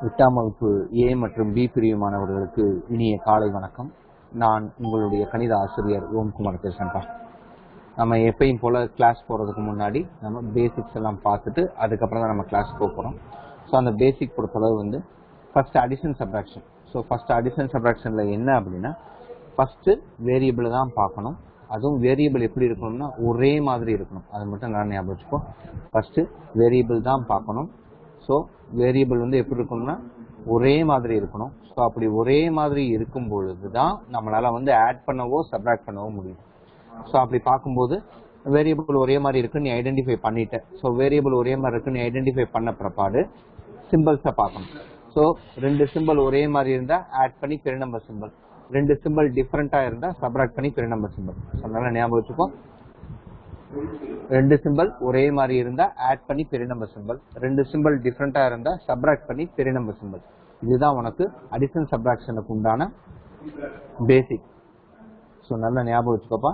8ஆம் வகுப்பு ஏ மற்றும் பி பிரிவு மாணவர்களுக்கு இனிய காலை வணக்கம். நான் உங்களுடைய கணித ஆசிரியர் ஓம்குமார் பேசுறேன்ப்பா. நம்ம எப்பயும் போல கிளாஸ் போறதுக்கு முன்னாடி நம்ம பேசிக்ஸ் எல்லாம் பார்த்துட்டு அதுக்கப்புறம் தான் நம்ம கிளாஸ் போகிறோம். ஸோ அந்த பேசிக் பொறுத்தளவு first addition subtraction. So first addition சப்ராக்ஷன்ல என்ன அப்படின்னா, ஃபர்ஸ்ட் வேரியபிள் தான் பார்க்கணும். அதுவும் வேரியபிள் எப்படி இருக்கணும்னா ஒரே மாதிரி இருக்கணும். அது மட்டும் நான் ஞாபகம் வச்சுக்கோ. ஃபர்ஸ்ட் வேரியபிள் தான் பார்க்கணும். ஸோ வேரியபிள் எப்படி இருக்கணும்னா ஒரே மாதிரி இருக்கணும். ஸோ அப்படி ஒரே மாதிரி இருக்கும் பொழுது தான் நம்மளால ஆட் பண்ணவோ சப்ராக்ட் பண்ணவோ முடியும். ஸோ அப்படி பார்க்கும்போது வேரியபிள் ஒரே மாதிரி இருக்குன்னு ஐடென்டிஃபை பண்ணிட்டேன். ஸோ வேரியபிள் ஒரே மாதிரி இருக்குன்னு ஐடென்டிஃபை பண்ண பிற்பாடு சிம்பிள்ஸை பார்க்கணும். ஸோ 2 சிம்பிள் ஒரே மாதிரி இருந்தால் ஆட் பண்ணி பெரிய நம்பர் சிம்பிள், 2 சிம்பிள் டிஃப்ரெண்ட்டாக இருந்தால் சப்ராக்ட் பண்ணி பெரிய நம்பர் சிம்பிள். அதனால ஞாபகம் வச்சுக்கோ. 2 சிம்பிள் ஒரே மாதிரி இருந்தா ஆட் பண்ணி பெரிய நம்பர் சிம்பிள், 2 சிம்பிள் டிஃப்ரெண்டா இருந்தா சப்ராக்ட் பண்ணி பெரிய நம்பர் சிம்பிள். இதுதான் உனக்கு அடிஷன் சப்ராக்ஷனுக்கு உண்டான பேசிக். ஸோ நல்லா ஞாபகம் வச்சுக்கோப்பா.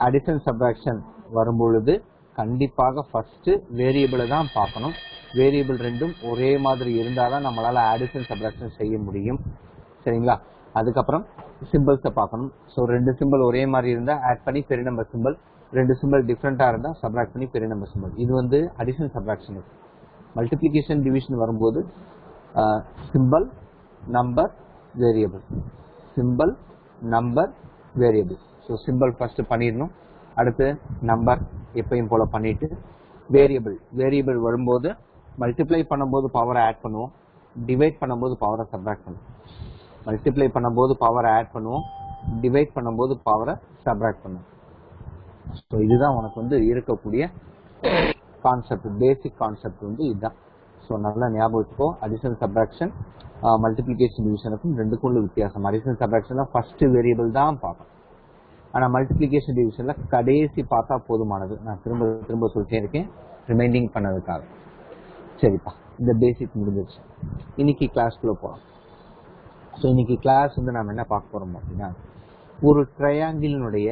அடிஷன் சப்ராக்ஷன் வரும்பொழுது கண்டிப்பாக ஃபர்ஸ்ட் வேரியபிளை தான் பார்க்கணும். வேரியபிள் ரெண்டும் ஒரே மாதிரி இருந்தாதான் நம்மளால அடிஷன் சப்ராக்ஷன் செய்ய முடியும். சரிங்களா? அதுக்கப்புறம் சிம்பிள்ஸை பார்க்கணும். ஸோ 2 சிம்பிள் ஒரே மாதிரி இருந்தால் ஆட் பண்ணி பெரிய நம்பர் சிம்பிள், 2 சிம்பிள் டிஃப்ரெண்ட்டாக இருந்தால் சப்ராக்ட் பண்ணி பெரிய நம்பர் சிம்பிள். இது அடிஷன் சப்ராக்ஷன். மல்டிப்ளிகேஷன் டிவிஷன் வரும்போது simple number variable, simple number variable. So simple first பண்ணிடணும். அடுத்து நம்பர் எப்பயும் போல பண்ணிட்டு வேரியபிள் வரும்போது மல்டிப்ளை பண்ணும்போது பவரை ஆட் பண்ணுவோம், டிவைட் பண்ணும்போது பவரை சப்ராக்ட் பண்ணுவோம். மல்டிப்ளை பண்ணும்போது பவரை ஆட் பண்ணுவோம், டிவைட் பண்ணும்போது பவரை சப்ராக்ட் பண்ணுவோம். ஸோ இதுதான் உனக்கு இருக்கக்கூடிய கான்செப்ட், பேசிக் கான்செப்ட் இதுதான். ஸோ நல்லா ஞாபகம் வச்சுக்கோ. அடிஷன் சப்ராக்ஷன் மல்டிப்ளிகேஷன் டிவிஷனுக்கும் ரெண்டுக்கும் உள்ள வித்தியாசம். அடிஷன் சப்ராக்ஷன்ல ஃபர்ஸ்ட் வேரியபிள் தான் பார்க்கணும். ஆனால் மல்டிப்ளிகேஷன் டிவிஷன்ல கடைசி பார்த்தா போதுமானது. நான் திரும்ப திரும்ப சொல்லிட்டே இருக்கேன் ரிமைண்டிங் பண்ணதுக்காக. சரிப்பா, இந்த பேசிக் முடிஞ்சிருச்சு. இன்னைக்கு கிளாஸ்க்குள்ள போகலாம். ஸோ இன்னைக்கு கிளாஸ் நம்ம என்ன பார்க்க போறோம் அப்படின்னா, ஒரு ட்ரையாங்கிளினுடைய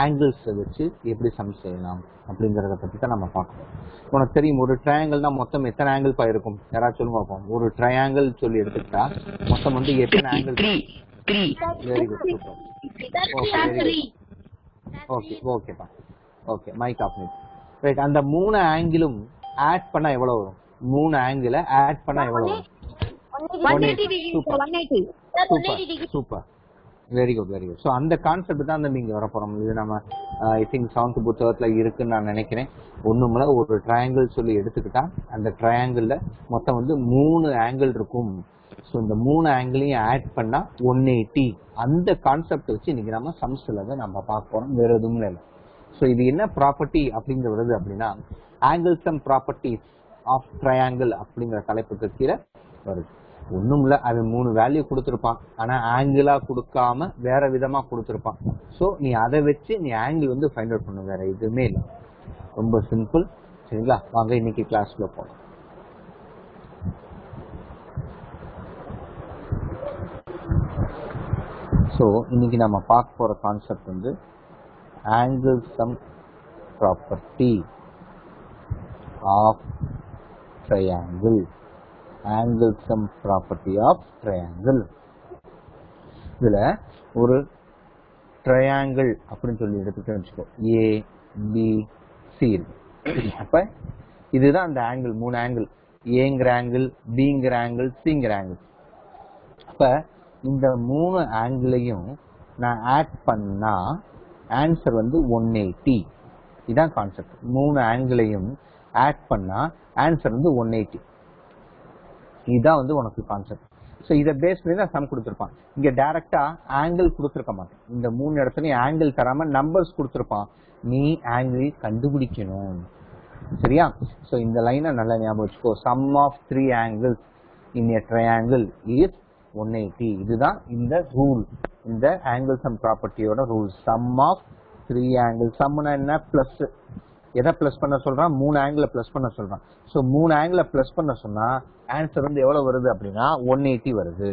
ஆங்கிள்ஸை வச்சு எப்படி சம் செய்யலாம் அப்படிங்கிறத பற்றி தான் நம்ம பார்க்கணும். உனக்கு தெரியும், ஒரு ட்ரையாங்கிள்னா மொத்தம் எத்தனை ஆங்கிள் இருக்கும்? யாராவது சொல்லுங்க பார்ப்போம். ஒரு ட்ரையாங்கிள் சொல்லி எடுத்துக்கிட்டா மொத்தம் எத்தனை angle? Very good, super. Okay, very good. Okay, ஓகேப்பா. ஓகே, மைக் ஆஃப் பண்ணிட்டு. ரைட், அந்த 3 ஆங்கிளும் ஆட் பண்ணா எவ்வளவு வரும்? 3 ஆங்கிளை ஆட் பண்ணா எவ்வளவு வரும்? 180. Super, very good, very good. So அந்த கான்செப்ட் தான் நீங்க வர போறோம். இது நம்ம ஐ திங்க் 7th புத்தகத்துல இருக்குன்னு நான் நினைக்கிறேன். ஒண்ணுமில்ல, ஒரு ட்ரையாங்கிள் சொல்லி எடுத்துக்கிட்டா அந்த ட்ரையாங்கிள்ல மொத்தம் 3 ஆங்கிள் இருக்கும். ஸோ இந்த 3 ஆங்கிளையும் ஆட் பண்ணா 180. அந்த கான்செப்ட் வச்சு இன்னைக்கு நம்ம சம்ஸ்ல நம்ம பார்க்க போறோம், வேற எதுவும் இல்லை. ஸோ இது என்ன ப்ராப்பர்ட்டி அப்படிங்கிறது அப்படின்னா, angle sum properties of triangle அப்படிங்கிற தலைப்புக்கு கீழே வருது. ஒண்ணும் இல்ல, அது 3 வேல்யூ கொடுத்துருப்பான். ஆனா ஆங்கிளா கொடுக்காம வேற விதமா கொடுத்துருப்பான். சோ நீ அதை வச்சு நீ ஆங்கிள் ஃபைண்ட் அவுட் பண்ண, வேற எதுவுமே இல்லை. ரொம்ப சிம்பிள். சரிங்களா? வாங்க இன்னைக்கு கிளாஸ்ல போகலாம். ஸோ இன்னைக்கு நம்ம பார்க்க போற concept angle sum property of triangle. Angle sum property of triangle. இதுல ஒரு ட்ரையாங்கிள் அப்படின்னு சொல்லி எடுத்துட்டு வச்சுக்கோ. ஏ பி சி இருக்கு. அப்ப இதுதான் அந்த ஆங்கிள். 3 ஆங்கிள், ஏங்கிற ஆங்கிள், பிங்கிற ஆங்கிள், சிங்கிற ஆங்கிள். அப்ப இந்த 3 ஆங்கிளையும் நான் ஆட் பண்ணா ஆன்சர் 180. இதான் கான்செப்ட். 3 ஆங்கிளையும் ஆட் பண்ணா ஆன்சர் 180. இதுதான் உனக்கு கான்செப்ட். ஸோ இதை பேஸ் பண்ணி தான் சம் கொடுத்துருப்பான். இங்க டைரக்டா ஆங்கிள் கொடுத்துருக்க மாட்டேன். இந்த 3 இடத்துலயும் ஆங்கிள் தராம நம்பர்ஸ் கொடுத்துருப்பான். நீ ஆங்கிள் கண்டுபிடிக்கணும். சரியா? ஸோ இந்த லைனை நல்லா ஞாபகம் வச்சுக்கோ. Sum of 3 angles in a triangle is 180. இதுதான் இந்த ரூல், இந்த ஆங்கிள் சம் ப்ராப்பர்ட்டியோட ரூல். Sum of 3 angle. சம்னா என்ன? பிளஸ். எதை பிளஸ் பண்ண சொல்றான்? 3 ஆங்கிளை பிளஸ் பண்ண சொல்றான். ஸோ 3 ஆங்கிளை பிளஸ் பண்ண சொன்னா ஆன்சர் எவ்வளவு வருது அப்படின்னா 180 வருது.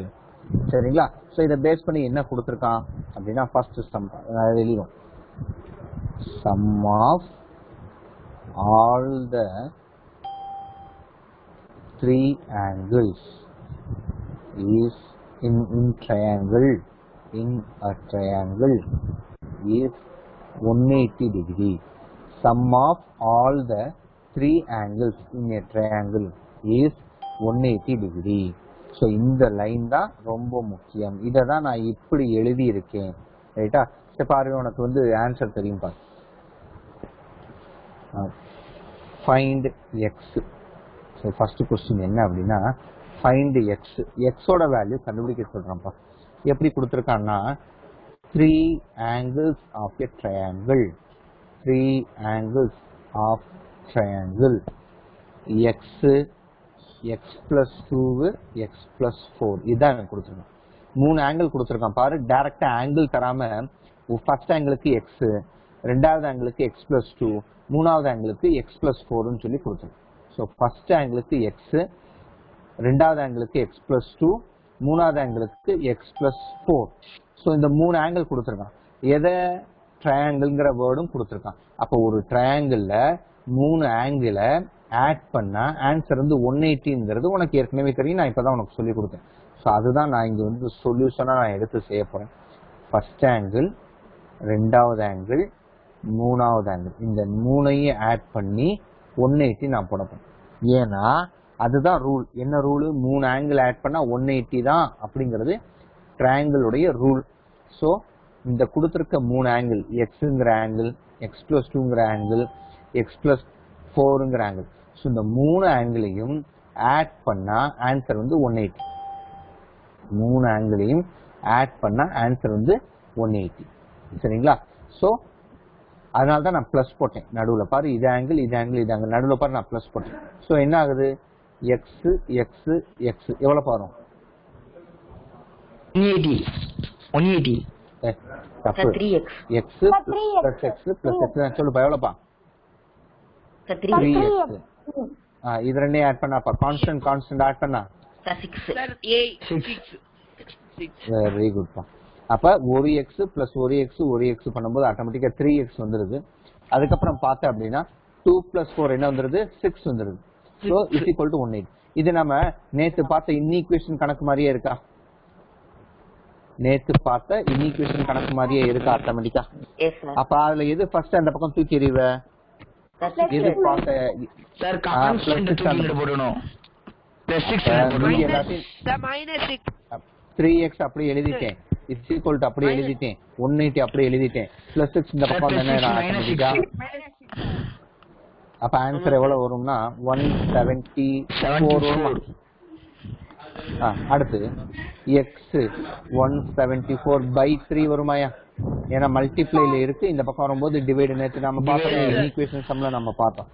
சரிங்களா? ஸோ இதை பேஸ் பண்ணி என்ன கொடுத்துருக்கான் அப்படின்னா, ஃபர்ஸ்ட் சம் எழுதிடும். Sum of all the three angles is in triangle in a triangle is 180 degree. Sum of all the three angles in a triangle is 180 degree. So இந்த லைன் தான் ரொம்ப முக்கியம். இதை தான் நான் இப்படி எழுதி இருக்கேன். ரைட்டா? சரி பாருங்க, உனக்கு வந்து ஆன்சர் தெரியும் பாரு. Find X. So first question என்ன அப்படின்னா ஃபைண்ட் எக்ஸ். எக்ஸோட வேல்யூ கண்டுபிடிக்க சொல்றேன்ப்பா. எப்படி கொடுத்துருக்கான்னா 3 angles of a triangle. 3 angles of triangle. x x plus 2 x plus 4 இதான் எனக்கு கொடுத்துருக்கான். 3 ஆங்கிள் கொடுத்துருக்கான் பாரு. டைரக்டா ஆங்கிள் தராம ஃபர்ஸ்ட் ஆங்கிளுக்கு எக்ஸ், ரெண்டாவது ஆங்கிளுக்கு எக்ஸ் பிளஸ் 2, மூணாவது ஆங்கிளுக்கு எக்ஸ் பிளஸ் 4ன்னு சொல்லி கொடுத்துருக்கேன். ஸோ ஃபர்ஸ்ட் ஆங்கிளுக்கு எக்ஸ், ரெண்டாவது ஆங்கிளுக்கு எக்ஸ் பிளஸ் 2, மூணாவது ஆங்கிளுக்கு எக்ஸ் பிளஸ் 4. ஸோ இந்த 3 ஆங்கிள் கொடுத்துருக்கான். எதை ட்ரையாங்கிள்ங்கிற வேர்டும் கொடுத்துருக்கான். அப்போ ஒரு ட்ரையாங்கிள்ல 3 ஆங்கிளை ஆட் பண்ணா ஆன்சர் வந்து 180ங்கிறது உனக்கு ஏற்கனவே தெரியும். நான் இப்பதான் உனக்கு சொல்லி கொடுத்தேன். ஸோ அதுதான் நான் இங்க வந்து சொல்யூஷனா நான் எடுத்து செய்ய போறேன். ஃபர்ஸ்ட் ஆங்கிள், ரெண்டாவது ஆங்கிள், மூணாவது ஆங்கிள், இந்த 3ஐயும் ஆட் பண்ணி 180 நான் போட போறேன். ஏன்னா அதுதான் ரூல். என்ன ரூல்? 3 ஆங்கிள் ஆட் பண்ணா 180 தான் அப்படிங்கிறது ட்ரையாங்கிளுடைய ரூல். ஸோ இந்த கொடுத்துருக்க 3 ஆங்கிள், எக்ஸுங்கிற ஆங்கிள், எக்ஸ் பிளஸ் 2ங்கிற ஆங்கிள், எக்ஸ் பிளஸ் 4ங்கிற ஆங்கிள், ஸோ இந்த 3 ஆங்கிளையும் ஆட் பண்ணா ஆன்சர் வந்து 180. 3 ஆங்கிளையும் ஆட் பண்ணா ஆன்சர் வந்து 180. சரிங்களா? ஸோ அதனால தான் நான் பிளஸ் போட்டேன். நடுவில் பாரு, இது ஆங்கிள், இது ஆங்கிள், இது ஆங்கிள், நடுவில் பாரு நான் பிளஸ் போட்டேன். ஸோ என்ன ஆகுது? எக்ஸ் எக்ஸ் எக்ஸ் எவ்வளோ பாரும்? 180. தப்பு. X plus X plus X சொல்லுப்பா, எவ்வளோப்பா? 3x. இது ரெண்டையும் ஆட் பண்ணாப்பா, கான்ஸ்டன்ட் ஆட் பண்ணா 6. வெரி குட்பா. அப்ப ஒரு எக்ஸ் பிளஸ் ஒரு எக்ஸ் ஒரு எக்ஸ் பண்ணும்போது ஆட்டோமேட்டிக்கா 3x வந்துருது. அதுக்கப்புறம் பார்த்தேன் அப்படின்னா 2 plus 4 என்ன வந்துருது? 6 வந்துருது. So is equal to 180. இது நம்ம நேத்து பார்த்த இன்ஈக்குவேஷன் கணக்கு மாதிரியே இருக்கா? நேத்து பார்த்த இன்ஈக்குவேஷன் கணக்கு மாதிரியே இருக்கா ஆட்டோமேட்டிக்கா? அப்ப அதுல எது ஃபர்ஸ்ட் அந்த பக்கம் தூக்கி எறிவ? எது பார்த்த சார் கான்ஸ்டன்ட் தூக்கி போடணும். +6 அப்படியே எழுதிட்டேன். இஸ் ஈக்குவல் டு அப்படியே எழுதிட்டேன். 180 அப்படியே எழுதிட்டேன். +6 இந்த பக்கம் என்ன ஆட்டோமேட்டிக்கா? அப்ப ஆன்சர் எவ்வளவு வரும்னா 174 வருமா? அடுத்து எக்ஸ் 174/3 வருமாயா? ஏன்னா மல்டிப்ளைல இருக்கு, இந்த பக்கம் வரும்போது டிவைடு. நேற்று நம்ம பார்த்தோம் ஈக்குவேஷன் சம்ல நம்ம பார்த்தோம்.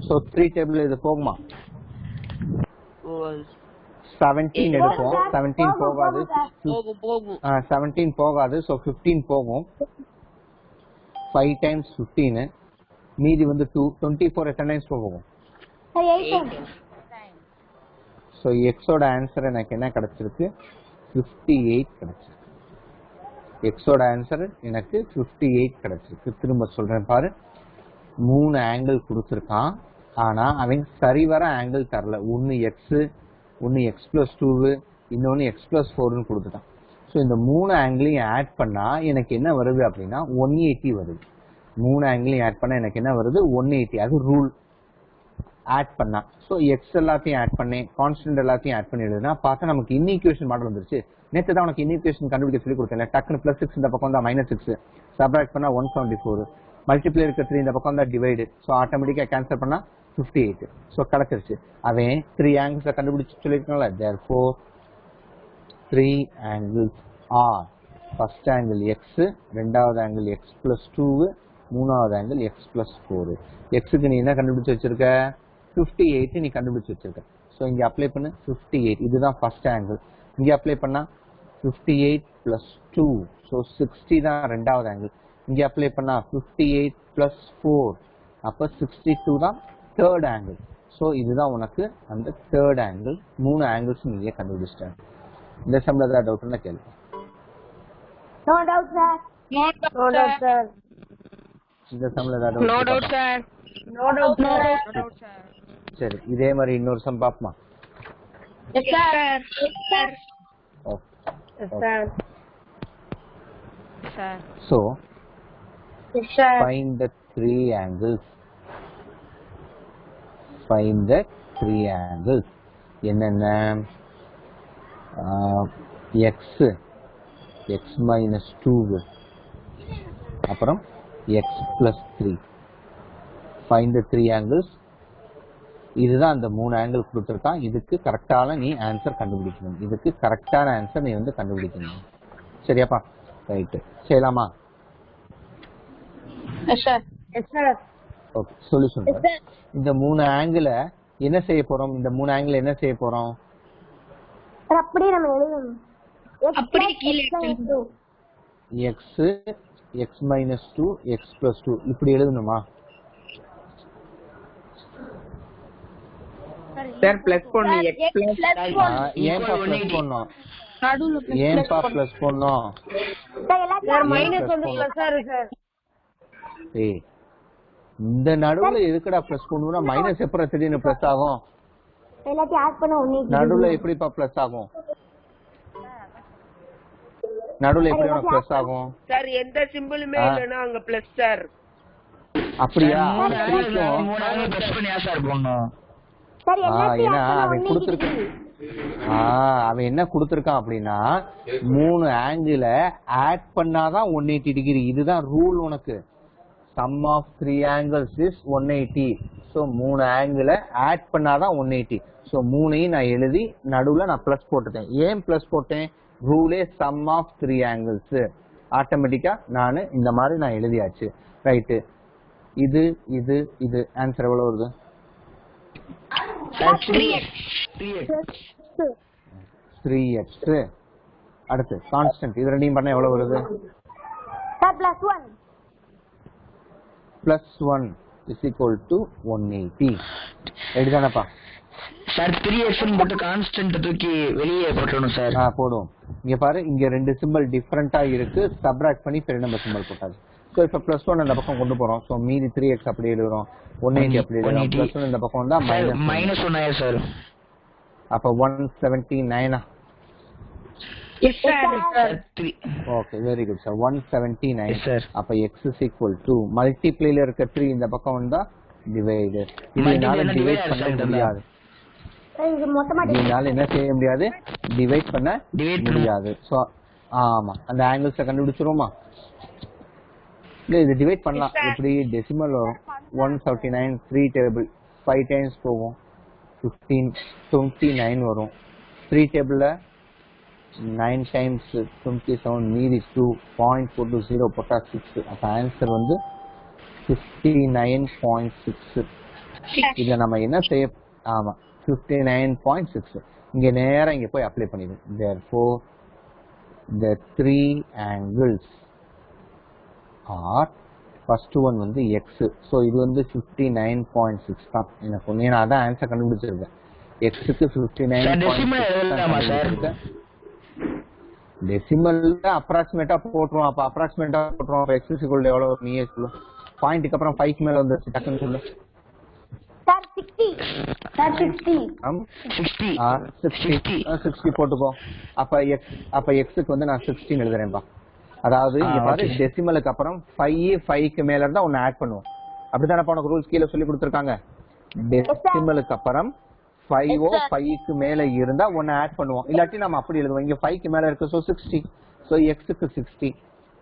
ஸோ 3 டேபிள் இது போகுமா? 17 எடுப்போம். 17 போகாது. 17 போகாது. ஸோ 15 போகும். 5 times 15, மீதி வந்து 2. 24 எத்தனை டைம்ஸ் போகும்? ஸோ எக்ஸோட ஆன்சர் எனக்கு என்ன கிடைச்சிருக்கு? 58 கிடைச்சிருக்கு. எக்ஸோட ஆன்சர் எனக்கு 58 கிடைச்சிருக்கு. திரும்ப சொல்றேன் பாரு. 3 ஆங்கிள் கொடுத்துருக்கான். ஆனா அவன் சரிவர ஆங்கிள் தரல. ஒன்னு எக்ஸ், ஒன்னு எக்ஸ் பிளஸ் 2, இன்னொன்னு எக்ஸ் பிளஸ் 4ன்னு கொடுத்துட்டான். ஸோ இந்த 3 ஆங்கிளையும் ஆட் பண்ணா எனக்கு என்ன வருது அப்படின்னா 180 வருது. 3 ஆங்கிளையும் ஆட் பண்ணா எனக்கு என்ன வருது? 180. அது ரூல். ஆட் பண்ணா. ஸோ எக்ஸ் எல்லாத்தையும் ஆட் பண்ணேன், கான்ஸ்டன்ட் எல்லாத்தையும் ஆட் பண்ணி எழுதுனா பார்த்தா நமக்கு இன்ஈக்குவேஷன் மாடல் வந்துருச்சு. நேற்று தான் உனக்கு இன்ஈக்குவேஷன் கண்டுபிடிக்க சொல்லி கொடுத்தேன். டக்குன்னு +6 இந்த பக்கம் தான் -6, சப்ராக்ட் பண்ணா 174, மல்டிப்ளை இருக்க 3 இந்த பக்கம் தான் டிவைடு. ஸோ ஆட்டோமேட்டிக்கா கேன்சல் பண்ணா 58. ஸோ கிடைச்சிருச்சு. அவன் 3 ஆங்கிள்ஸை கண்டுபிடிச்சு சொல்லியிருக்கோம்ல. therefore 3 angles are first angle X, ரெண்டாவது ஆங்கிள் எக்ஸ் பிளஸ் 2, மூணாவது ஆங்கிள் எக்ஸ் பிளஸ் 4. எக்ஸுக்கு நீ என்ன கண்டுபிடிச்சு வச்சிருக்க? 58 நீ கண்டுபிடிச்சு வச்சிருக்க. ஸோ இங்க அப்ளை பண்ணு 58. இதுதான் ஃபர்ஸ்ட் ஆங்கிள். இங்க அப்ளை பண்ணா 58 + 2, ஸோ 60 தான் ரெண்டாவது ஆங்கிள். இங்க அப்ளை பண்ணா 58 + 4, அப்ப 62 தான் தேர்ட் ஆங்கிள். ஸோ இதுதான் உனக்கு அந்த தேர்ட் ஆங்கிள். 3 ஆங்கிள்ஸ் நீங்க கண்டுபிடிச்சிட்டாங்க. இந்த சம்ல ஏதாவது டவுட்னா கேளு. No doubt, sir. No doubt, sir. இந்த சம்ல ஏதாவது no doubt sir. No doubt, sir. சரி, இதே மாதிரி இன்னொரு சம் பாப்போமா? Yes, sir. Yes, sir. Okay. Yes, sir. sir. So Yes, sir. find the three angles. Find the three angles. என்னென்ன? x x minus 2 அப்புறம் x plus 3. Find the three angles. இதுதான் அந்த 3 angle கொடுத்துருக்கான். இதுக்கு கரெக்டான நீ ஆன்சர் கண்டுபிடிக்கணும். இதுக்கு கரெக்டான ஆன்சர் நீ வந்து கண்டுபிடிக்கணும். சரியாப்பா? ரைட்டு. செய்யலாமா? Yes, sir. Yes, sir. Okay, solution. Yes, sir. இந்த 3 ஆங்கிள என்ன செய்ய போறோம்? இந்த 3 ஆங்கிள் என்ன செய்ய போறோம்? Sir, அப்படியே நம்ம எழுதணும். அப்படியே கீழ எழுதணும். x x minus 2 x plus 2 இப்படி எழுதணுமா? சார் பிளஸ் பண்ணு x பிளஸ் ஏன்பா பிளஸ் பண்ணோம்? ஏன்பா பிளஸ் பண்ணோம்? சார் மைனஸ் வந்து பிளஸ் சார். ஏய், இந்த நடுவுல எதுக்குடா பிளஸ் பண்ணுவோம்னா மைனஸ் எப்பறம் திடீர்னு பிளஸ் ஆகும்? எல்லாத்தையும் ஆட் பண்ண ஒண்ணே. நடுவுல எப்படிப்பா பிளஸ் ஆகும்? நடுவுல எப்படி உனக்கு பிளஸ் ஆகும்? சார் எந்த சிம்பிளுமே இல்லனா அங்க பிளஸ் சார். அப்படியா? மூணாவது ப்ளஸ் பண்ணியா சார் போடணும்? சார் எல்லாத்தையும் ஏன்னா ஆட் பண்ண அவன் ஒண்ணே. கொடுத்திருக்கான். அவன் என்ன கொடுத்திருக்கான் அப்படின்னா 3 ஆங்கிள ஆட் பண்ணாதான் 180 டிகிரி. இதுதான் ரூல் உனக்கு. sum of 3 angles is 180. so 3 ஆங்கிள add பண்ணாதான் 180. so 3ஐயும் நான் எழுதி நடுவுல நான் பிளஸ் போட்டுட்டேன். ஏன் பிளஸ் போட்டேன்? ரூலே sum of 3 angles. ஆட்டோமேட்டிக்கா நான் இந்த மாதிரி நான் எழுதியாச்சு. ரைட்டு. இது இது இது ஆன்சர் எவ்வளவு வருது? 3x. அடுத்து கான்ஸ்டன்ட். இது ரெண்டையும் பண்ணா எவ்வளவு வருது? சார் +1. +1 is equal to 180. எடுதானப்பா? சார் 3x ன்னு போட்டு கான்ஸ்டன்ட் தூக்கி வெளியே போட்டுறணும் சார். போடுவோம். இங்க பாரு, இங்க ரெண்டு சிம்பல் டிஃபரெண்டா இருக்கு. சப்ட்ராக்ட் பண்ணி பெரிய நம்பர் சிம்பல் போட்டாச்சு. சோ இப்ப +1 அந்த பக்கம் கொண்டு போறோம். சோ மீதி 3x அப்படி எழுதுறோம். 180 அப்படி எழுதுறோம். +1 இந்த பக்கம் வந்தா -1 சார். அப்ப 179. Yes, sir. Okay, very good sir. 179. Yes, sir. அப்ப x is equal to மல்டிப்ளைல இருக்க 3 இந்த பக்கம் வந்தா டிவைட். இதனால டிவைட் பண்ண முடியாது. இது மொத்தமா இதனால என்ன செய்ய முடியாது? டிவைட் பண்ண முடியாது. சோ ஆமா, அந்த ஆங்கிள்ஸ கண்டுபிடிச்சிரோமா? இல்ல, இது டிவைட் பண்ணலாம். எப்படி? டெசிமல் வரும். 179 3 டேபிள் 5 டைம்ஸ் போகும். 15 29 வரும். 3 டேபிள்ல 9 times 27 மீதி 2.40 போட்டா 6. அப்ப ஆன்சர் வந்து 59.6. இதுல நம்ம என்ன செய்ய? ஆமா, 59.6. இங்க நேரா இங்க போய் அப்ளை பண்ணிடும். therefore the three angles are first one வந்து x. so இது வந்து 59.6 தான் எனக்கு. நான் அதான் ஆன்சர் கண்டுபிடிச்சிருக்கேன். x க்கு 59.6. டெசிமல்ல அப்ராக்சிமேட்டா போட்டுருவோம். அப்ப அப்ராக்சிமேட்டா போட்டுருவோம். அப்ப x = எவ்வளவு நீயே சொல்லு. பாயிண்ட்க்கு அப்புறம் 5 க்கு மேல வந்துருச்சு. டக்குன்னு சொல்லு. சார் 60. சார் 60. 60 போட்டுக்கோ. அப்ப x க்கு வந்து நான் 16 எழுதுறேன்பா. அதாவது இங்க பாரு, டெசிமலுக்கு அப்புறம் 5 க்கு மேல இருந்தா ஒன்னு ஆட் பண்ணுவோம். அப்படிதானே உனக்கு ரூல்ஸ் கீழ சொல்லி கொடுத்திருக்காங்க. டெசிமலுக்கு அப்புறம் 5 க்கு மேல இருந்தா ஒன்னு ஆட் பண்ணுவோம். இல்லாட்டி நம்ம அப்படி எழுதுவோம். இங்க 5 க்கு மேல இருக்கு. சோ 60. சோ x க்கு 60.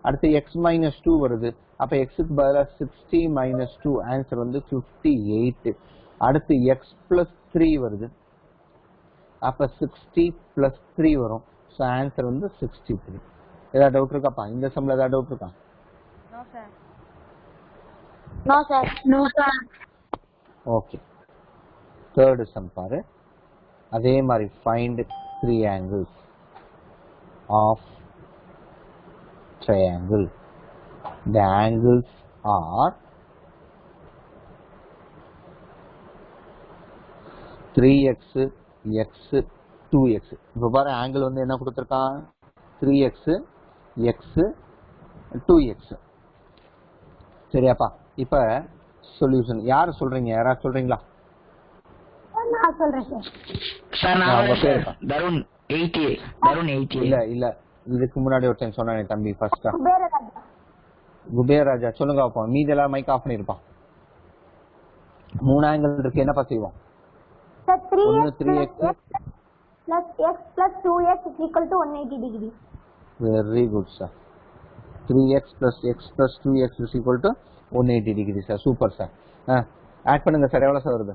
அடுத்து x minus 2 வருது. அப்ப x க்கு பதிலா 60 minus 2 ஆன்சர் வந்து 58. அடுத்து x plus 3 வருது. அப்ப 60 plus 3 வரும். சோ ஆன்சர் வந்து 63. ஏதாவது டவுட் இருக்காப்பா? இந்த சம்ல ஏதாவது டவுட் இருக்கா? No sir. No sir. Okay, third sum பாரு. அதே மாதிரி find 3 angles of triangle. The angles are 3x, x, 2x. இப்ப பாரு, ஆங்கிள் வந்து என்ன கொடுத்திருக்கான்? 3x, x, 2x. சரியாப்பா? இப்ப சொல்யூஷன் யாரு சொல்றீங்க? யாராவது சொல்றீங்களா? நான் சொல்றேன் சார். சார் ஆ, நான் உங்க வரேன் பேரு சார். தருண் 80 தருண் 80. இல்ல இல்ல இதுக்கு முன்னாடி ஒருத்தன் சொன்னானே தம்பி ஃபர்ஸ்டா குபேரராஜா. குபேரராஜா சொல்லுங்க அப்போ மீதி எல்லாம் மைக் ஆஃப் பண்ணிருப்பான். 3 ஆங்கிள் இருக்கு என்னப்பா செய்வோம்? Sir 3x 3x plus x plus 2x is equal to 180 degree. Very good sir. 3x plus x plus 2x is equal to 180 degree sir. Super sir. Add பண்ணுங்க சார். எவ்வளவு sir வருது?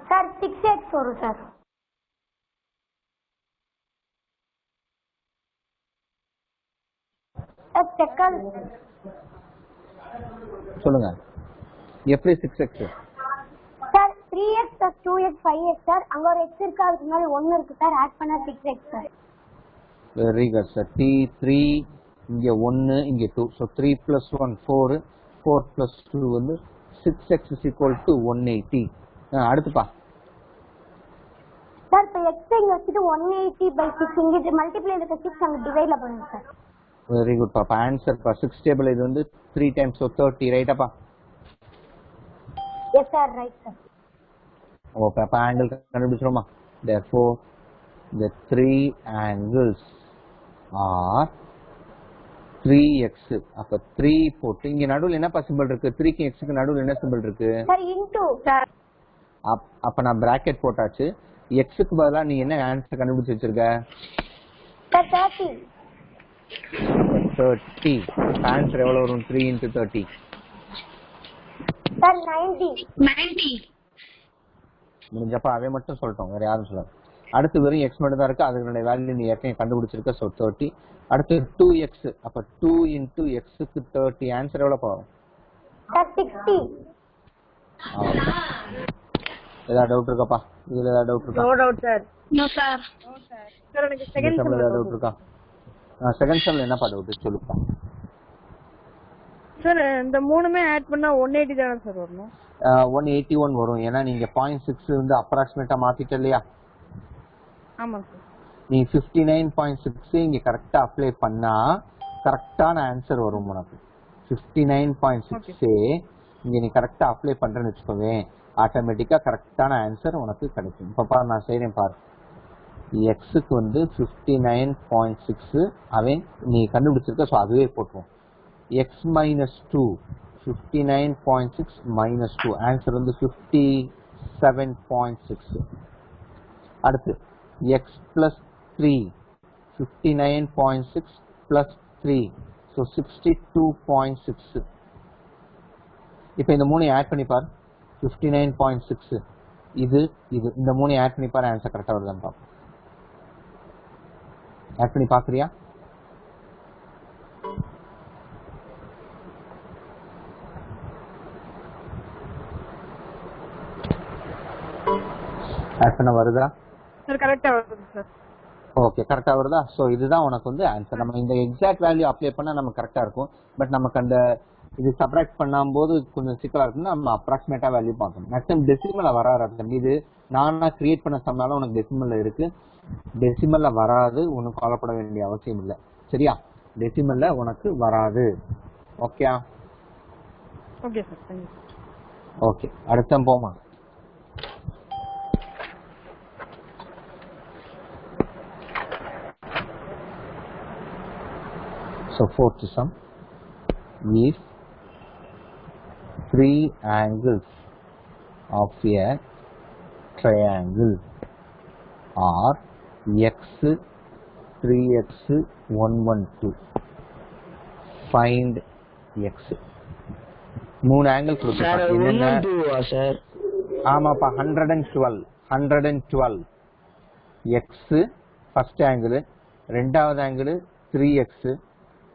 Sir 6x வரும் sir. Second சொல்லுங்க எப்படி 6x? Sir 3x plus 2x 5x sir. அங்க ஒரு x இருக்கு, அதுக்கு முன்னாடி 1 இருக்கு சார். ஆட் பண்ணா 6x sir. Very good sir. t3 இங்க 1 இங்க 2. so 3 plus 1 4 4 plus 2 வந்து 6x is equal to 180. அடுத்துப்பா sir இப்போ x இங்க வச்சிட்டு 180 by 6 இங்க மல்டிப்ளை இருக்க 6 அங்க டிவைட்ல பண்ணுங்க சார். வெரி குட் பாப்பா. ஆன்சர் பா 6 டேபிள் இது வந்து 3 times so 30 ரைட்டாப்பா? Yes sir, right sir. Okay அப்ப ஆங்கிள் கண்டுபிடிச்சிரோமா? therefore the three angles are 3x. அப்ப 3 போட்டு இங்க நடுவுல என்ன சிம்பிள் இருக்கு? 3 க்கு x க்கு நடுவுல என்ன சிம்பிள் இருக்கு? Sir into sir. அப்ப நான் பிராக்கெட் போட்டாச்சு. x க்கு பதிலா நீ என்ன ஆன்சர் கண்டுபிடிச்சு வச்சிருக்க? சார் 30. 30. ஆன்சர் எவ்வளவு வரும்? 3 into 30 சார் 90. முடிஞ்சப்ப அவன் மட்டும் சொல்லிட்டோம், வேற யாரும் சொல்ல. அடுத்து வெறும் x மட்டும் தான் இருக்கு. அதனுடைய வேல்யூ நீ ஏற்கனவே கண்டுபிடிச்சிருக்க. so 30. அடுத்து 2x. அப்ப 2 into x க்கு 30. ஆன்சர் எவ்வளவு வரும்? சார் 60. ஏதாவது டவுட் இருக்காப்பா? இதுல ஏதாவது டவுட் இருக்கா? No doubt sir. No sir. Sir எனக்கு செகண்ட் செகண்ட் ஏதாவது டவுட் இருக்கா? செகண்ட் செம்ல என்னப்பா டவுட் சொல்லுப்பா. சார் இந்த மூணுமே ஆட் பண்ணா 180 தானே சார் வரணும்? 181 வரும். ஏன்னா நீங்க 0.6 வந்து அப்ராக்சிமேட்டா மாத்திட்ட இல்லையா? ஆமா சார். நீ 59.6 இங்க கரெக்டா அப்ளை பண்ணா கரெக்டான ஆன்சர் வரும் உனக்கு. 59.6 இங்க நீ கரெக்டா அப்ளை பண்றேன்னு வச்சுக்கோங்க, ஆட்டோமேட்டிக்கா கரெக்டான ஆன்சர் உனக்கு கிடைக்கும். இப்ப பாரு நான் செய்யறேன் பாரு. எக்ஸுக்கு வந்து 59.6 அவன் நீ கண்டுபிடிச்சிருக்க. ஸோ அதுவே போட்டுருவோம். எக்ஸ் மைனஸ் 2 59.6 minus 2 ஆன்சர் வந்து 57.6. அடுத்து x plus 3 59.6 plus 3 so 62.6. இப்போ இந்த மூணு ஆட் பண்ணி பார். 59.6 இது இது இந்த மூணு ஆட் பண்ணி பாரு. ஆன்சர் கரெக்டா வருதான்னு பாப்போம். ஆட் பண்ணி பாக்குறியா? ஆட் பண்ண வருதா? சார் கரெக்டா வருது சார். ஓகே கரெக்டா வருதா? ஸோ இதுதான் உனக்கு வந்து ஆன்சர். நம்ம இந்த எக்ஸாக்ட் வேல்யூ அப்ளை பண்ணா நமக்கு கரெக்டா இருக்கும். பட் நமக்கு அந்த இது சப்ராக்ட் பண்ணும்போது கொஞ்சம் சிக்கலா இருக்குன்னா நம்ம அப்ராக்சிமேட்டா வேல்யூ பார்க்கணும். மேக்ஸிமம் டெசிமல்ல வராது. இது நானா கிரியேட் பண்ண சம்னால உனக்கு டெசிமல்ல இருக்கு. டெசிமல்ல வராது, ஒன்றும் கவலைப்பட வேண்டிய அவசியம் இல்லை. சரியா? டெசிமல்ல உனக்கு வராது. Okay okay sir, thank you. Okay அடுத்த போமா. So fourth sum, if three angles of a triangle are x 3x 112 find x. மூணு ஆங்கிள் சார் கொடுத்துருக்காங்க. 112 சார்? ஆமாப்பா 112 எக்ஸ் ஃபர்ஸ்ட் ஆங்கிள், ரெண்டாவது ஆங்கிள் 3x,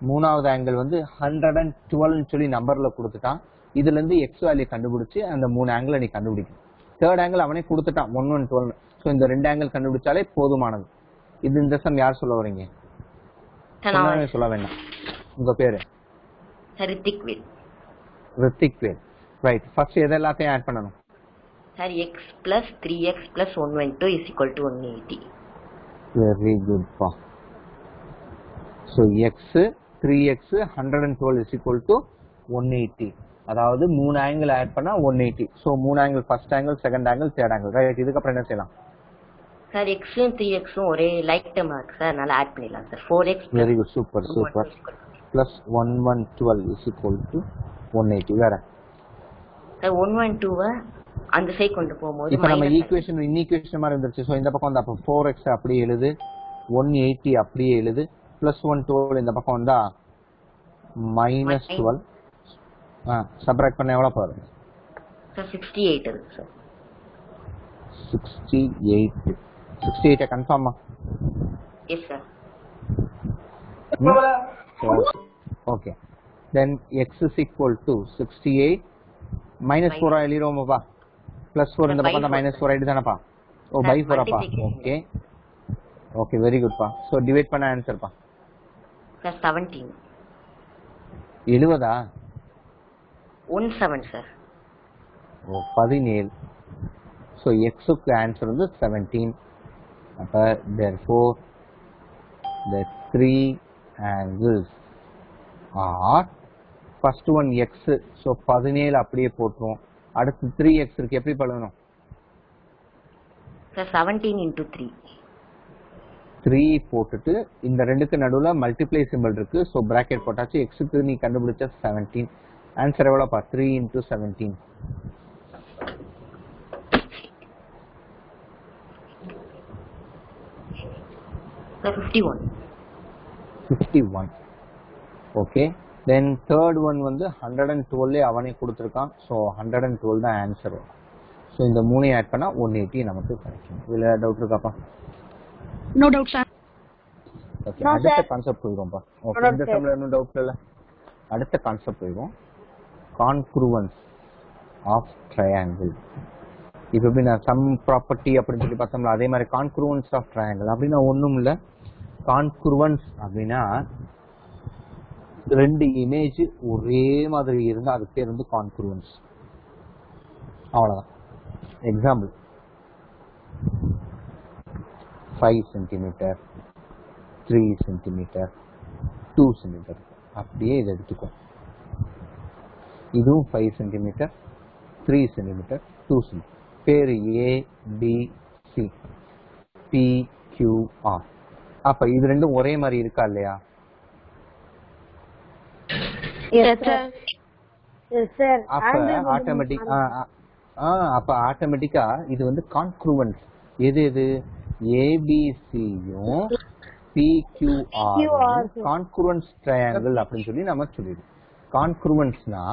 மூணாவது ஆங்கிள் வந்து 112 சொல்லி நம்பர்ல கொடுத்துட்டான். இதுல இருந்து எக்ஸ் வேல்யூ கண்டுபிடிச்சு அந்த மூணு ஆங்கிள் நீ கண்டுபிடிக்கும். தேர்ட் ஆங்கிள் அவனே கொடுத்துட்டான் 112. ஸோ இந்த ரெண்டு ஆங்கிள் கண்டுபிடிச்சாலே போதுமானது. இது இந்த சம் யார் சொல்ல வரீங்க? சொல்ல வேண்டாம். உங்க பேரு? ரித்திக் வேல். ரித்திக் வேல். ரைட். ஃபர்ஸ்ட் எது எல்லாத்தையும் ஆட் பண்ணணும்? Sir x plus 3x plus 112 is equal to 180. Very good பா. So x 3x 112 is equal to 180. அதாவது 3 ஆங்கிள் ஆட் பண்ணா 180. So 3 angle, first angle, second angle, third angle, right. இதுக்கப்புறம் என்ன செய்யலாம் சார் எக்ஸும் 3xும் ஒரே லைக் டேர்மா இருக்கு சார், அதனால ஆட் பண்ணிடலாம் sir. 4x very good, super super. Plus 1112 is equal to 180. வேற சார் 112 அந்த சைடு கொண்டு போகும்போது இப்போ நம்ம ஈக்குவேஷன் இன்னீக்குவேஷன் மாதிரி இருந்துச்சு. ஸோ இந்த பக்கம் வந்து அப்போ 4x அப்படியே எழுது, 180 அப்படியே எழுது, பிளஸ் 112 இந்த பக்கம் வந்தா மைனஸ் 12. சப்ராக்ட் பண்ண எவ்வளோ பாருங்க சார் 68 இருக்கு சார். 68 கன்ஃபார்மா? Yes sir. Okay, then x is equal to 68 minus 4 எழுதிரோமாப்பா. பிளஸ் 4 இந்த பக்கம் மைனஸ் 4 ஆயிட்டு தானப்பா. ஓ பை 4 அப்பா. ஓகே ஓகே, வெரி குட் பா. ஸோ டிவைட் பண்ண ஆன்சர் பா சார் 17. 70 17 சார். ஓ 17. ஸோ எக்ஸுக்கு ஆன்சர் வந்து 17. அப்போ therefore the 3 angles are first one x. So 17 அப்படியே போட்டுரும். அடுத்து 3x இருக்கு, எப்படி பண்ணணும் சார்? 17 into 3. 3 போட்டுட்டு இந்த ரெண்டுக்கு நடுவில் மல்டிப்ளை சிம்பிள் இருக்கு. ஸோ பிராக்கெட் போட்டாச்சு. எக்ஸுக்கு நீ கண்டுபிடிச்ச 17. ஆன்சர் எவ்வளோப்பா? 3 into 17. Sir 51. 51. Okay, then third one வந்து 112 அவனே கொடுத்துருக்கான். ஸோ 112 தான் ஆன்சர். ஸோ இந்த மூணையும் ஆட் பண்ணால் 180 நமக்கு கிடைக்கும். இதில் டவுட் இருக்காப்பா? No doubt sir. ஓகே, அடுத்த கான்செப்ட் போயிடுவோம்ப்பா. ஓகே, இந்த சம்ல இன்னும் டவுட் இல்லை. அடுத்த கான்செப்ட் போயிடுவோம். Congruence of triangle. இப்போ எப்படி நான் சம் ப்ராப்பர்ட்டி அப்படின்னு சொல்லி பார்த்தோம்ல, அதே மாதிரி கான்க்ரூவன்ஸ் ஆஃப் ட்ரையாங்கிள் அப்படின்னா ஒன்றும் இல்லை. கான்க்ரூவன்ஸ் அப்படின்னா ரெண்டு இமேஜ் ஒரே மாதிரி இருந்தால் அது பேர் வந்து கான்க்ரூவன்ஸ். அவ்வளோதான். எக்ஸாம்பிள் 5 சென்டிமீட்டர், 3 சென்டிமீட்டர், 2 சென்டிமீட்டர், அப்படியே இதை எடுத்துக்கோ. இதுவும் 5 சென்டிமீட்டர், 3 சென்டிமீட்டர், 2 சென்டிமீட்டர். பேரு ABC, PQR. அப்ப இது ரெண்டும் ஒரே மாதிரி இருக்கா இல்லையா? அப்ப ஆட்டோமேட்டிக்கா இது வந்து கான்க்ரூவன்ஸ். எது எது? ஏபிசியும் PQR கான்க்ரூவன்ஸ் ட்ரையாங்கிள் அப்படின்னு சொல்லி நம்ம சொல்லிடுவோம். கான்க்ரூவன்ஸ்னா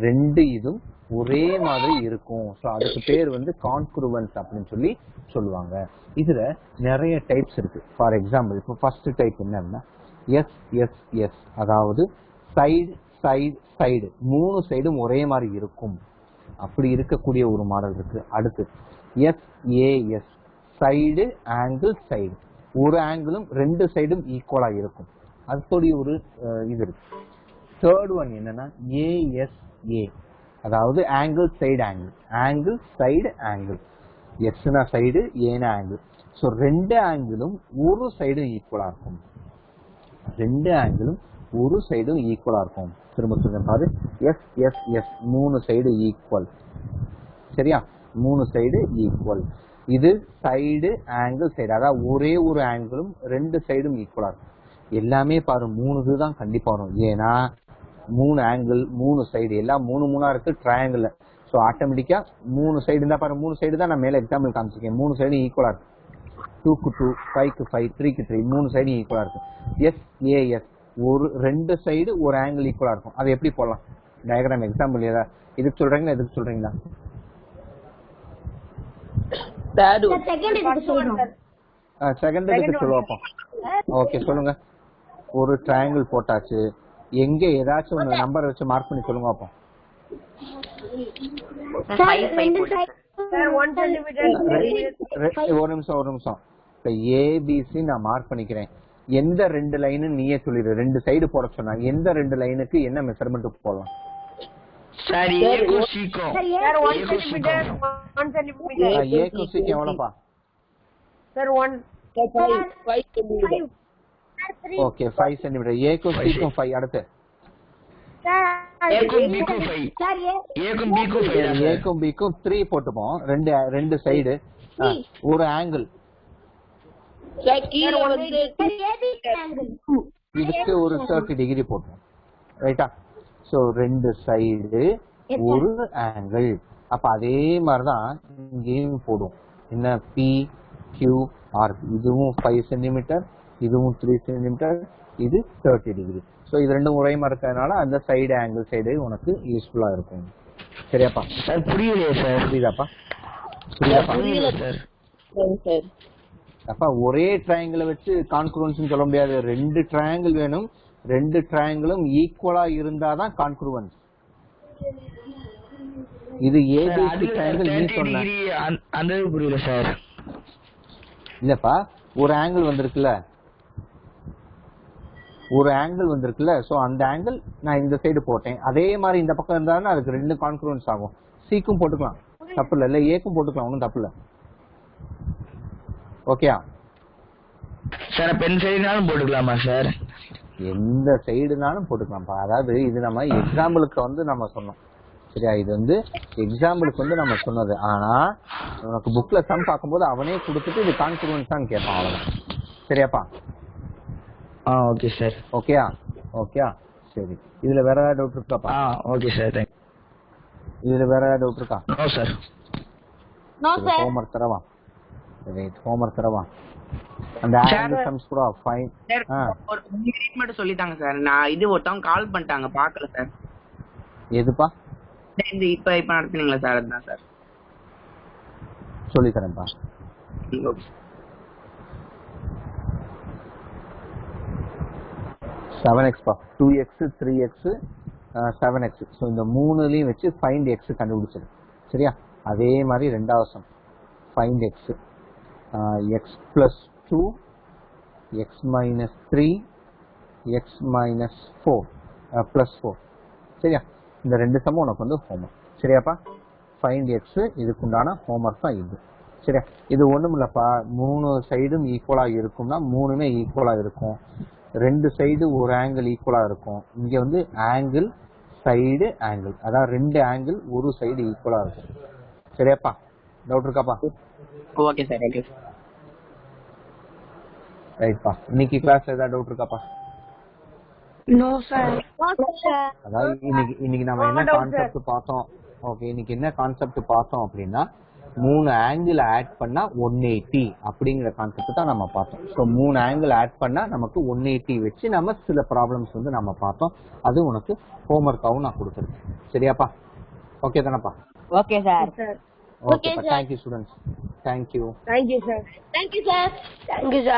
ரெண்டு இதும் ஒரே மாதிரி இருக்கும். ஸோ அதுக்கு பேர் வந்து கான்க்ரூவன்ஸ் அப்படின்னு சொல்லி சொல்லுவாங்க. இதுல நிறைய டைப்ஸ் இருக்கு. ஃபார் எக்ஸாம்பிள் இப்போ ஃபர்ஸ்ட் டைப் என்னன்னா SSS, அதாவது சைடு சைடு சைடு, 3 சைடும் ஒரே மாதிரி இருக்கும். அப்படி இருக்கக்கூடிய ஒரு மாடல் இருக்கு. அடுத்து SAS, சைடு ஆங்கிள் சைடு, ஒரு ஆங்கிளும் 2 சைடும் ஈக்குவலா இருக்கும். அதுபோல ஒரு இது இருக்கு. தேர்ட் ஒன் என்னன்னா ASA, அதாவது angle side angle, angle side angle. எக்ஸ்னா சைடு, ஏனா ஆங்கிள். ஸோ ரெண்டு ஆங்கிளும் ஒரு சைடும் ஈக்குவலா இருக்கும். ரெண்டு ஆங்கிளும் ஒரு சைடும் ஈக்குவலா இருக்கும். திரும்ப சொல்றேன் பாரு, SSS 3 சைடு ஈக்குவல். சரியா? 3 சைடு ஈக்குவல். இது சைடு ஆங்கிள் சைடு, அதாவது ஒரே ஒரு ஆங்கிளும் 2 சைடும் ஈக்குவலா இருக்கும். எல்லாமே பாரு 3 தான் கண்டிப்பா வரும். ஏன்னா 3 ஆங்கிள் 3 சைடு எல்லாம் 3 இருக்கு ட்ரையாங்கிள். ஸோ ஆட்டோமேட்டிக்கா 3 சைடு இருந்தா பாரு, 3 சைடு தான் நான் மேல எக்ஸாம்பிள் காமிச்சிருக்கேன். 3 சைடு ஈக்குவலா இருக்கு. 2க்கு 2, 5க்கு 5, 3க்கு 3, 3 சைடு ஈக்குவலா இருக்கு. SAS ஒரு 2 சைடு ஒரு ஆங்கிள் ஈக்குவலா இருக்கும். அதை எப்படி போடலாம்? டயக்ராம் எக்ஸாம்பிள் ஏதாவது இதுக்கு சொல்றீங்களா, எதுக்கு சொல்றீங்களா? செகண்ட் இதுக்கு சொல்லுவோம். ஓகே சொல்லுங்க. ஒரு ட்ரையாங்கிள் போட்டாச்சு. எங்க ஏதாச்சும் ஒரு நம்பர் வச்சு மார்க் பண்ணி சொல்லுங்க அப்போ. ஒரு நிமிஷம். இப்ப ஏபிசி நான் மார்க் பண்ணிக்கிறேன். எந்த 2 லைன் நீயே சொல்லிடு. 2 சைடு போட சொன்னா எந்த 2 லைனுக்கு என்ன மெஷர்மென்ட் போடலாம்? சார் ஏக்கு சீக்கும். Sir 1 centimetre 1 centimetre. ஏக்கு சீக்கு எவ்வளவுப்பா? Sir 1 5 centimetre. Okay 5 centimetre. ஏக்கு சீக்கும் 5. அடுத்து ஏக்கும் பிக்கும் 5 சார் ஏக்கும் பிக்கும் 5 தான் சார். ஏக்கும் பிக்கும் 3 போட்டுப்போம். ரெண்டு சைடு ஒரு ஆங்கிள். சார் கீழ வந்து இதுக்கு ஒரு 30 டிகிரி போட்டோம். ரைட்டா? சோ ரெண்டு சைடு ஒரு ஆங்கிள். அப்ப அதே மாதிரிதான் இங்கேயும் போடும். என்ன பி கியூ ஆர். இதுவும் 5 சென்டிமீட்டர், இதுவும் 3 சென்டிமீட்டர், இது 30 டிகிரி. சோ இது ரெண்டும் ஒரே மாதிரி இருக்கிறதுனால அந்த சைடு ஆங்கிள் சைடு உனக்கு யூஸ்ஃபுல்லா இருக்கும். சரியாப்பா? சார் புரியலையே சார். புரியுதாப்பா? புரியுதாப்பா? புரியல சார். சார் அப்ப ஒரே ட்ரையாங்கிளை வச்சு கான்க்ரூவன்ஸ் சொல்ல முடியாது. ரெண்டு ட்ரையாங்கிள் வேணும். ரெண்டு ட்ரையாங்கிளும் ஈக்குவலா இருந்தாதான் கான்க்ரூவன்ஸ். இது ஏபிசி ட்ரையாங்கிள் நீ சொன்ன அந்த புரியல சார். இல்லப்பா, ஒரு ஆங்கிள் வந்திருக்குல்ல, ஒரு ஆங்கிள் வந்திருக்குல்ல. சோ அந்த ஆங்கிள் நான் இந்த சைடு போட்டேன். அதே மாதிரி இந்த பக்கம் இருந்தாலும் அதுக்கு ரெண்டு கான்க்ரூவன்ஸ் ஆகும். சிக்கும் போட்டுக்கலாம், தப்பு இல்ல. இல்ல ஏக்கும் போட்டுக்கலாம், ஒன்றும் தப்பு இல்ல. ஓகேயா சார்? பென் சைடுனாலும் போட்டுக்கலாமா சார்? எந்த சைடுனாலும் போட்டுக்கலாம்ப்பா. அதாவது இது நம்ம எக்ஸாம்பிளுக்கு வந்து நம்ம சொன்னோம். சரியா? இது வந்து எக்ஸாம்பிளுக்கு வந்து நம்ம சொன்னது. ஆனா உனக்கு புக்ல சம் பார்க்கும்போது அவனே கொடுத்துட்டு இது கான்க்ரூவன்ஸ் தான் கேட்பான். அவ்வளவுதான். சரியாப்பா? Okay sir. ஓகேயா? ஓகேயா? சரி. இதுல வேற ஏதாவது டவுட் இருக்காப்பா? Okay sir. தேங்க் இதுல வேற ஏதாவது டவுட் இருக்கா? No sir. ஹோம்வொர்க் தரவா? ரைட், ஹோம்வொர்க் தரவா? அந்த ஆங்கிள் சம்ஸ் கூட ஃபைன். ஒரு மட்டும் சொல்லிட்டாங்க சார். நான் இது ஒருத்தவங்க கால் பண்ணிட்டாங்க, பார்க்கல சார். எதுப்பா? இந்த இப்ப நடத்துனீங்களா சார்? அதுதான் சார். சொல்லி தரேன்ப்பா. 7x பா. 2x 3x 7x. ஸோ இந்த மூணுலையும் வச்சு ஃபைண்ட் எக்ஸ் கண்டுபிடிச்சது. சரியா? அதே மாதிரி ரெண்டாவது some find X. X plus 2 X minus 3 X minus 4 plus 4. சரியா? இந்த ரெண்டு சம்மும் உனக்கு வந்து ஹோம்ஒர்க். சரியாப்பா? ஃபைண்ட் எக்ஸ் இதுக்குண்டான ஹோம்ஒர்க் தான் இது. சரியா? இது ஒண்ணும் இல்லப்பா, மூணு சைடும் ஈக்குவலா இருக்கும்னா மூணுமே ஈக்குவலா இருக்கும். ரெண்டு சைடு ஒரு ஆங்கிள் ஈக்குவலா இருக்கும். இங்க வந்து ஆங்கிள் சைடு ஆங்கிள், அதாவது ரெண்டு ஆங்கிள் ஒரு சைடு ஈக்குவலா இருக்கும். சரியாப்பா? டவுட் இருக்காப்பா? Okay sir. Okay sir. ரைட்பா. இன்னைக்கு கிளாஸ்ல ஏதாவது டவுட் இருக்காப்பா? No sir. அதாவது இன்னைக்கு நம்ம என்ன கான்செப்ட் பார்த்தோம்? ஓகே, இன்னைக்கு என்ன கான்செப்ட் பார்த்தோம் அப்படின்னா, மூணு ஆங்கிள் ஆட் பண்ணா 180 அப்படிங்கிற கான்செப்ட் தான் நம்ம பார்த்தோம். ஸோ மூணு ஆங்கிள் ஆட் பண்ணா நமக்கு 180 வச்சு நம்ம சில ப்ராப்ளம்ஸ் வந்து நம்ம பார்த்தோம். அது உனக்கு ஹோம்ஒர்க்காகவும் நான் கொடுத்துருக்கேன். சரியாப்பா? ஓகே தானப்பா? Okay sir. Okay. Thank you students. Thank you. Thank you sir. Thank you sir. Thank you sir.